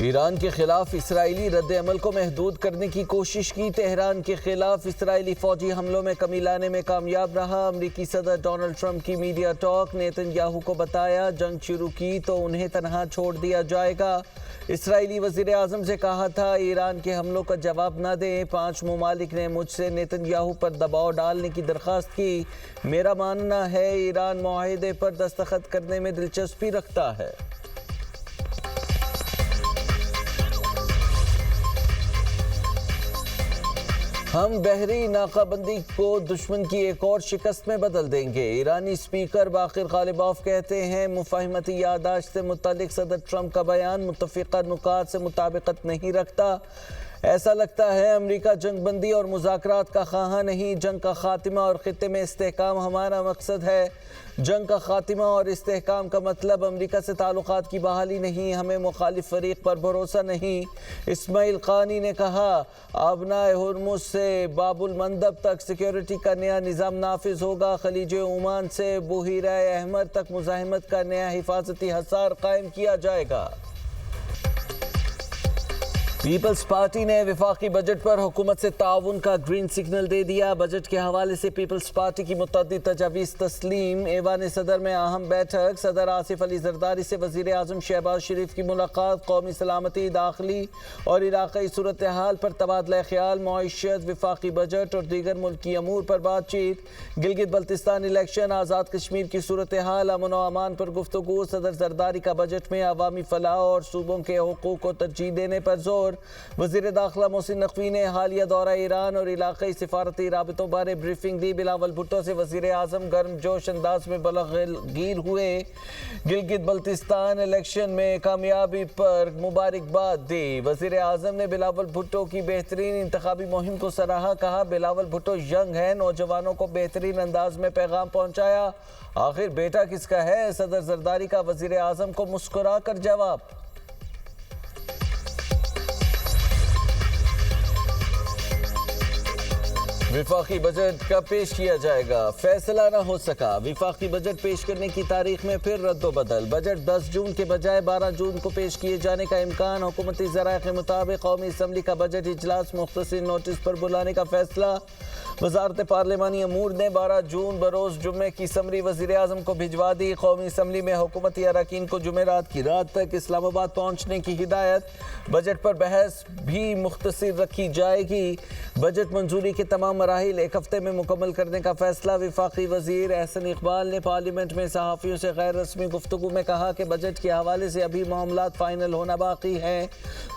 Iran के खिलाफ Israeli रद्द-ए-अमल को महदूद करने की कोशिश की। तेहरान के खिलाफ इसराइली फौजी हमलों में कमी लाने में कामयाब रहा। अमरीकी सदर डोनाल्ड ट्रंप की मीडिया टॉक। नेतन्याहू को बताया जंग शुरू की तो उन्हें तनहा छोड़ दिया जाएगा। इसराइली वज़ीर आज़म से कहा था ईरान के हमलों का जवाब न दें। 5 ममालिक ने मुझसे नेतन्याहू पर दबाव डालने की दरख्वास्त की। मेरा मानना है ईरान मुआहदे पर दस्तखत करने में दिलचस्पी रखता है। हम बहरी नाकाबंदी को दुश्मन की एक और शिकस्त में बदल देंगे। ईरानी स्पीकर बाकिर गालिबॉफ कहते हैं मुफाहिमती यादाश्त से मुतालिक सदर ट्रंप का बयान मुत्तफ़िक़ा नुकात से मुताबिकत नहीं रखता। ऐसा लगता है अमेरिका जंगबंदी और मुज़ाकरात का ख़्वाह नहीं, जंग का खात्मा और ख़ित्ते में इस्तेहकाम हमारा मकसद है। जंग का खात्मा और इस्तेहकाम का मतलब अमेरिका से ताल्लुकात की बहाली नहीं। हमें मुखालिफ फरीक पर भरोसा नहीं। इस्माइल क़ानी ने कहा अबनाए हुर्मुज़ से बाबुल मंदब तक सिक्योरिटी का नया निज़ाम नाफिज होगा। खलीज ओमान से बुहीरा अहमर तक मुज़ाहिमत का नया हिफाजती हसार कायम किया जाएगा। पीपल्स पार्टी ने वफाकी बजट पर हुकूमत से ताउन का ग्रीन सिग्नल दे दिया। बजट के हवाले से पीपल्स पार्टी की मुतअद्दिद तजावीज़ तस्लीम। ऐवान सदर में अहम बैठक। सदर आसिफ अली जरदारी से वज़ीर आज़म शहबाज शरीफ की मुलाकात। कौमी सलामती, दाखिली और इलाक़ाई सूरत हाल पर तबादला ख्याल। मईशत, वफाकी बजट और दीगर मुल्की अमूर पर बातचीत। गिलगित बल्तिस्तान इलेक्शन, आज़ाद कश्मीर की सूरत हाल, अमन व अमान पर गुफ्तगू। सदर जरदारी का बजट में अवामी फलाह और सूबों के हुकूक को तरजीह देने पर जोर। वज़ीर दाखिला मोहसिन नकवी ने हालिया दौरा ईरान और इलाक़ाई सिफारती राबितों बारे ब्रीफिंग दी। बिलावल भुट्टो से वज़ीर आज़म गर्मजोश अंदाज में बलगीर हुए। गिलगित बल्तिस्तान इलेक्शन में कामयाबी पर मुबारकबाद दी। वज़ीर आज़म ने बिलावल भुट्टो की बेहतरीन इंतखाबी मुहिम को सराहा। कहा बिलावल भुट्टो यंग है, नौजवानों को बेहतरीन अंदाज में पैगाम पहुँचाया। आखिर बेटा किसका है? सदर जरदारी का वज़ीर आज़म को मुस्कुरा कर जवाब। विफाकी बजट कब पेश किया जाएगा? फैसला न हो सका। विफाकी बजट पेश करने की तारीख में फिर रद्दोबदल। बजट 10 जून के बजाय 12 जून को पेश किए जाने का इम्कान। हुकूमती ज़राए के मुताबिक कौमी असम्बली का बजट इजलास मुख्तसर नोटिस पर बुलाने का फैसला। वजारत पार्लिमानी अमूर ने 12 जून बरोज़ जुम्मे की समरी वज़ीर आज़म को भिजवा दी। कौमी असम्बली में हुकूमती अरकान को जुमेरात की रात तक इस्लामाबाद पहुँचने की हिदायत। बजट पर बहस भी मुख्तसर रखी जाएगी। बजट मंजूरी के तमाम मराहिल एक हफ्ते में मुकम्मल करने का फैसला। वफाकी वज़ीर एहसन इकबाल ने पार्लियामेंट में सहाफ़ियों से गैर रस्मी गुफ्तगू में कहा कि बजट के हवाले से अभी मामलात फाइनल होना बाकी हैं।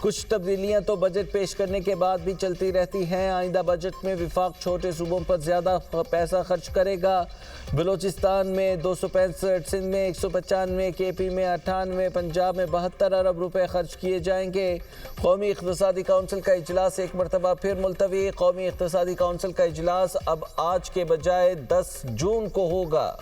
कुछ तब्दीलियाँ तो बजट पेश करने के बाद भी चलती रहती हैं। आइंदा बजट में विफाक छोटे सूबों पर ज़्यादा पैसा खर्च करेगा। बलूचिस्तान में 265, सिंध में 195, KP में 98, पंजाब में 72 अरब रुपए खर्च किए जाएंगे। कौमी इक़्तिसादी काउंसिल का इजलास एक मरतबा फिर मुलतवी। कौमी इक़्तिसादी काउंसिल का इजलास अब आज के बजाय 10 जून को होगा।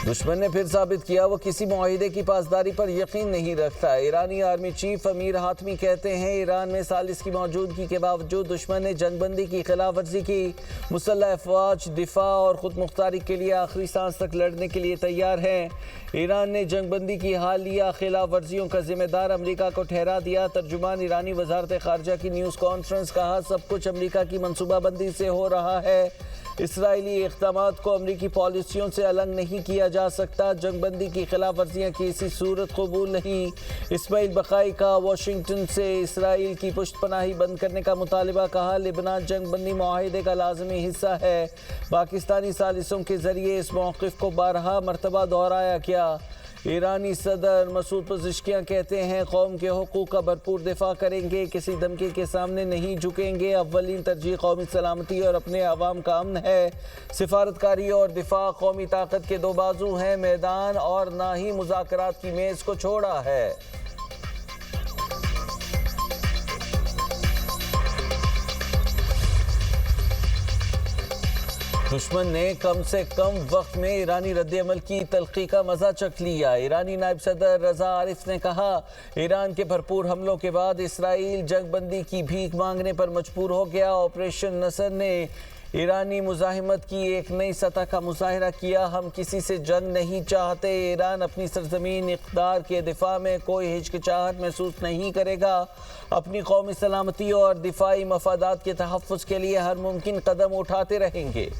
दुश्मन ने फिर साबित किया वो किसी मुआहिदे की पासदारी पर यकीन नहीं रखता। ईरानी आर्मी चीफ अमीर हातमी कहते हैं ईरान में सालिस की मौजूदगी के बावजूद दुश्मन ने जंगबंदी की खिलाफ वर्जी की। मुसल्लह अफवाज दिफा और खुद मुख्तारी के लिए आखिरी सांस तक लड़ने के लिए तैयार हैं। ईरान ने जंगबंदी की हालिया खिलाफ वर्जियों का जिम्मेदार अमरीका को ठहरा दिया। तर्जुमान ईरानी वजारत खारजा की न्यूज़ कॉन्फ्रेंस। कहा सब कुछ अमरीका की मनसूबाबंदी से हो रहा है। इसराइली इक़दामात को अमरीकी पॉलिसियों से अलग नहीं किया जा सकता। जंगबंदी की खिलाफ वर्जियाँ किसी सूरत कबूल नहीं। इस्माइल बकाई का वाशिंगटन से इसराइल की पुष्टपनाही बंद करने का मुतालबा। कहा लिबनान जंगबंदी मुआहिदे का लाजमी हिस्सा है। पाकिस्तानी सालिसों के ज़रिए इस मौक़िफ़ को बारहा मरतबा दोहराया गया। ईरानी सदर मसूद पज़ेश्कियान कहते हैं कौम के हुकूक का भरपूर दिफा करेंगे, किसी धमकी के सामने नहीं झुकेंगे। अव्वलीन तरजीह कौमी सलामती और अपने अवाम का अमन है। सिफारतकारी और दिफा कौमी ताकत के दो बाजू हैं। मैदान और ना ही मुज़ाकरात की मेज़ को छोड़ा है। दुश्मन ने कम से कम वक्त में ईरानी रद्द-ए-अमल की तलखी का मजा चख लिया। ईरानी नायब सदर रजा आरिफ ने कहा ईरान के भरपूर हमलों के बाद इसराइल जंगबंदी की भीख मांगने पर मजबूर हो गया। ऑपरेशन नसर ने ईरानी मुजाहिमत की एक नई सतह का मुजाहरा किया। हम किसी से जंग नहीं चाहते। ईरान अपनी सरजमीन इक़्तिदार के दिफा में कोई हिचकिचाहट महसूस नहीं करेगा। अपनी कौमी सलामती और दिफाई मफादात के तहफ़्फ़ुज़ के लिए हर मुमकिन कदम उठाते रहेंगे।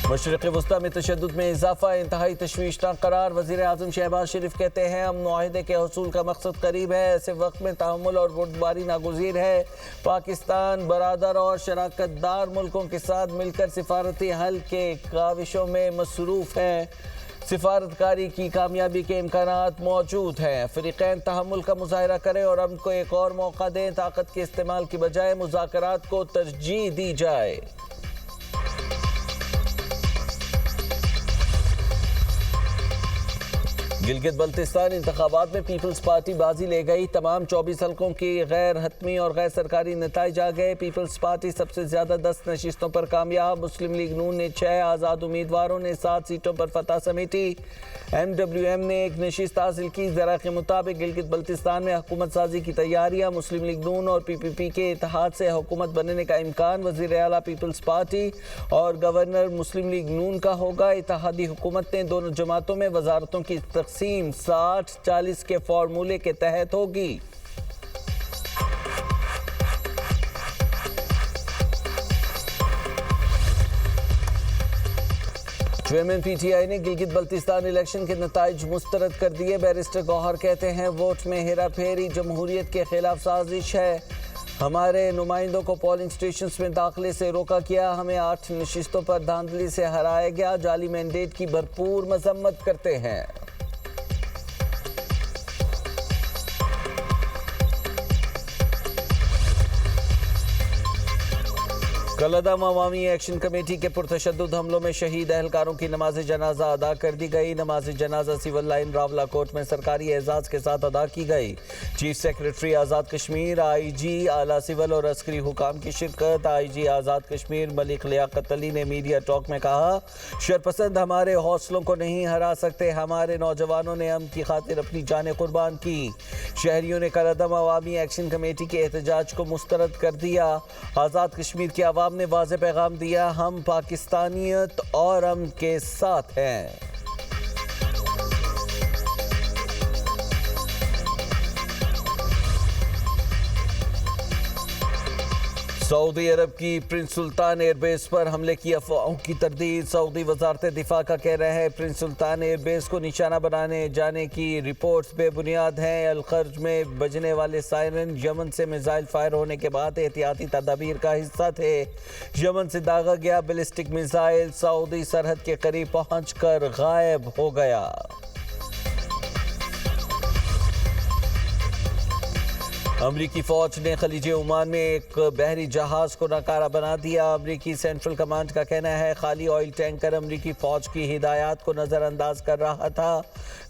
मशरिक़ वस्ता में तशद्दुद में इजाफा इंतहाई तशवीशनाक करार। वज़ीर आज़म शहबाज शरीफ कहते हैं अमन मुआहिदे के हसूल का मकसद करीब है। ऐसे वक्त में तहम्मुल और बुर्दबारी नागुज़ीर है। पाकिस्तान बरादर और शराकतदार मुल्कों के साथ मिलकर सिफारती हल के काविशों में मसरूफ़ है। सिफारतकारी की कामयाबी के इम्कानात मौजूद हैं। फ़रीक़ैन तहम्मुल का मुज़ाहरा करें और अमन को एक और मौका दें। ताकत के इस्तेमाल की बजाय मुज़ाकरात को तरजीह दी जाए। गिलगित बल्तिस्तान इंतखाबात में पीपल्स पार्टी बाजी ले गई। तमाम 24 हलकों की गैर हतमी और गैर सरकारी नताइज आ गए। पीपल्स पार्टी सबसे ज्यादा 10 नशिस्तों पर कामयाब। मुस्लिम लीग नून ने 6, आज़ाद उम्मीदवारों ने 7 सीटों पर फतह समेटी। MWM ने 1 नशिस्त हासिल की। ज़रा के मुताबिक गिलगित बल्तिस्तान में हुकूमत साजी की तैयारियां। मुस्लिम लीग नून और PPP के इत्तेहाद से हुकूमत बनने का इम्कान। वज़ीर आला पीपल्स पार्टी और गवर्नर मुस्लिम लीग नून का होगा। इत्तेहादी हुकूमत ने दोनों जमातों में वजारतों की तकसीम 60-40 के फार्मूले के तहत होगी। चेयरमैन PTI ने गिलगित बल्तिस्तान इलेक्शन के नताइज मुस्तरद कर दिए। बैरिस्टर गौहर कहते हैं वोट में हेरा फेरी जमहूरियत के खिलाफ साजिश है। हमारे नुमाइंदों को पोलिंग स्टेशन में दाखिले से रोका गया। हमें 8 नशिस्तों पर धांधली से हराया गया। जाली मैंडेट की भरपूर मजम्मत करते हैं। कलअदम अवामी एक्शन कमेटी के पुरतशद्दुद हमलों में शहीद एहलकारों की नमाज जनाजा अदा कर दी गई। नमाज जनाजा सिविल लाइन रावला कोर्ट में सरकारी एजाज के साथ अदा की गई। Chief secretary Azad Kashmir, IG आला सिविल और अस्करी हुकाम की शिरकत। IG आज़ाद कश्मीर मलिक लियाकत अली ने मीडिया टॉक में कहा शरपसंद हमारे हौसलों को नहीं हरा सकते। हमारे नौजवानों ने अमन की खातिर अपनी जानें कुर्बान की। शहरियों ने कलअदम अवामी एक्शन कमेटी के एहतजाज को मुस्तरद कर दिया। आज़ाद कश्मीर के अवाम ने वाज़ेह पैगाम दिया हम पाकिस्तानियत और अमन के साथ हैं। सऊदी अरब की प्रिंस सुल्तान एयरबेस पर हमले की अफवाहों की तरदीद। सऊदी वजारत दिफा का कह रहा है प्रिंस सुल्तान एयरबेस को निशाना बनाने जाने की रिपोर्ट्स बेबुनियाद हैं। अलखर्ज में बजने वाले सायरन यमन से मिसाइल फायर होने के बाद एहतियाती तदाबीर का हिस्सा थे। यमन से दागा गया बैलिस्टिक मिसाइल सऊदी सरहद के करीब पहुंचकर गायब हो गया। अमरीकी फौज ने खलीजे ओमान में एक बहरी जहाज को नाकारा बना दिया। अमरीकी सेंट्रल कमांड का कहना है खाली ऑयल टैंकर अमरीकी फौज की हिदायत को नज़रअंदाज कर रहा था।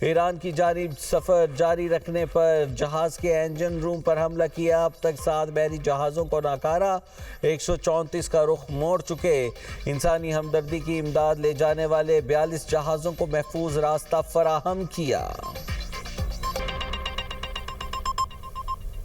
ईरान की जानिब सफ़र जारी रखने पर जहाज के इंजन रूम पर हमला किया। अब तक 7 बहरी जहाज़ों को नाकारा, 134 का रुख मोड़ चुके। इंसानी हमदर्दी की इमदाद ले जाने वाले 42 जहाज़ों को महफूज रास्ता फराहम किया।